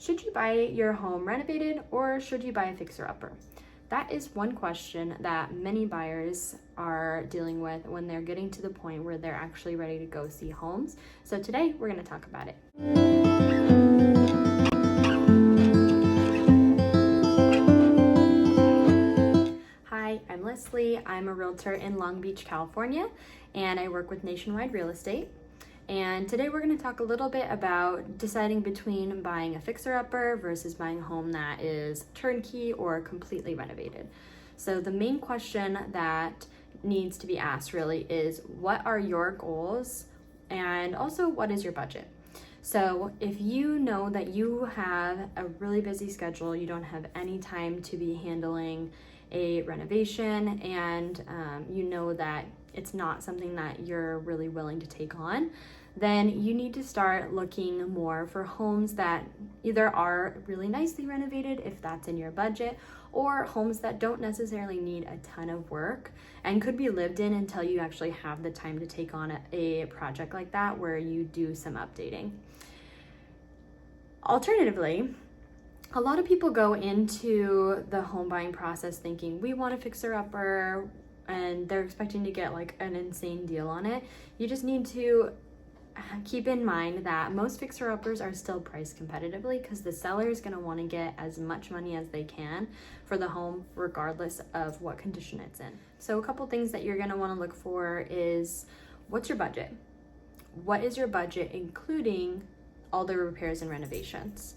Should you buy your home renovated or should you buy a fixer-upper? That is one question that many buyers are dealing with when they're getting to the point where they're actually ready to go see homes. So today we're going to talk about it. Hi, I'm Leslie. I'm a realtor in Long Beach, California, and I work with Nationwide Real Estate. And today we're going to talk a little bit about deciding between buying a fixer-upper versus buying a home that is turnkey or completely renovated. So the main question that needs to be asked really is, what are your goals, and also what is your budget? So if you know that you have a really busy schedule, you don't have any time to be handling a renovation, and you know that it's not something that you're really willing to take on, then you need to start looking more for homes that either are really nicely renovated, if that's in your budget, or homes that don't necessarily need a ton of work and could be lived in until you actually have the time to take on a project like that where you do some updating. Alternatively, a lot of people go into the home buying process thinking, we want a fixer-upper, and they're expecting to get like an insane deal on it. You just need to keep in mind that most fixer-uppers are still priced competitively because the seller is going to want to get as much money as they can for the home regardless of what condition it's in. So a couple things that you're going to want to look for is, what's your budget? What is your budget including all the repairs and renovations?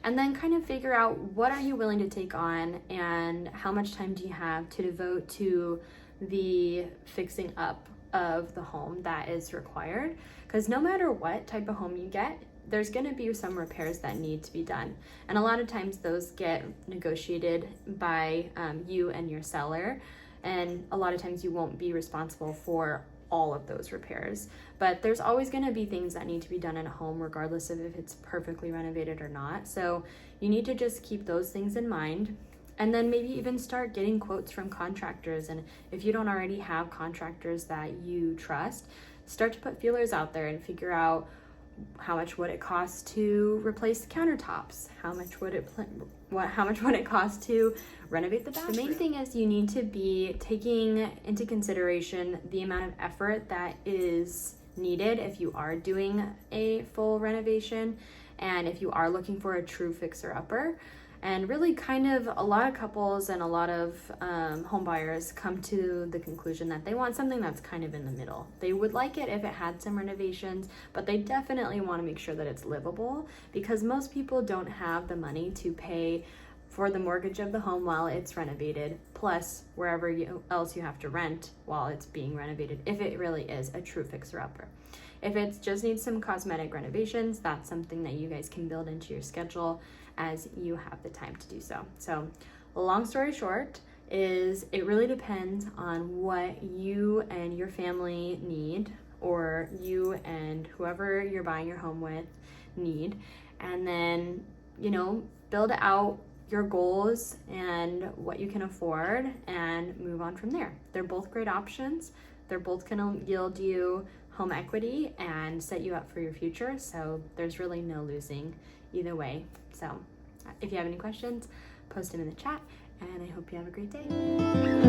And then kind of figure out, what are you willing to take on and how much time do you have to devote to the fixing up of the home that is required. Because no matter what type of home you get, there's going to be some repairs that need to be done. And a lot of times those get negotiated by you and your seller. And a lot of times you won't be responsible for all of those repairs. But there's always going to be things that need to be done in a home regardless of if it's perfectly renovated or not. So you need to just keep those things in mind. And then maybe even start getting quotes from contractors. And if you don't already have contractors that you trust, start to put feelers out there and figure out, how much would it cost to replace the countertops? How much would it cost to renovate the bathroom? The main thing is you need to be taking into consideration the amount of effort that is needed if you are doing a full renovation and if you are looking for a true fixer-upper. And really kind of a lot of couples and a lot of home buyers come to the conclusion that they want something that's kind of in the middle. They would like it if it had some renovations, but they definitely want to make sure that it's livable, because most people don't have the money to pay for the mortgage of the home while it's renovated, plus wherever else you have to rent while it's being renovated, if it really is a true fixer-upper. If it just needs some cosmetic renovations, that's something that you guys can build into your schedule as you have the time to do so. So long story short is, it really depends on what you and your family need, or you and whoever you're buying your home with need. And then, build out your goals and what you can afford and move on from there. They're both great options. They're both gonna yield you home equity and set you up for your future. So there's really no losing either way. So if you have any questions, post them in the chat, and I hope you have a great day.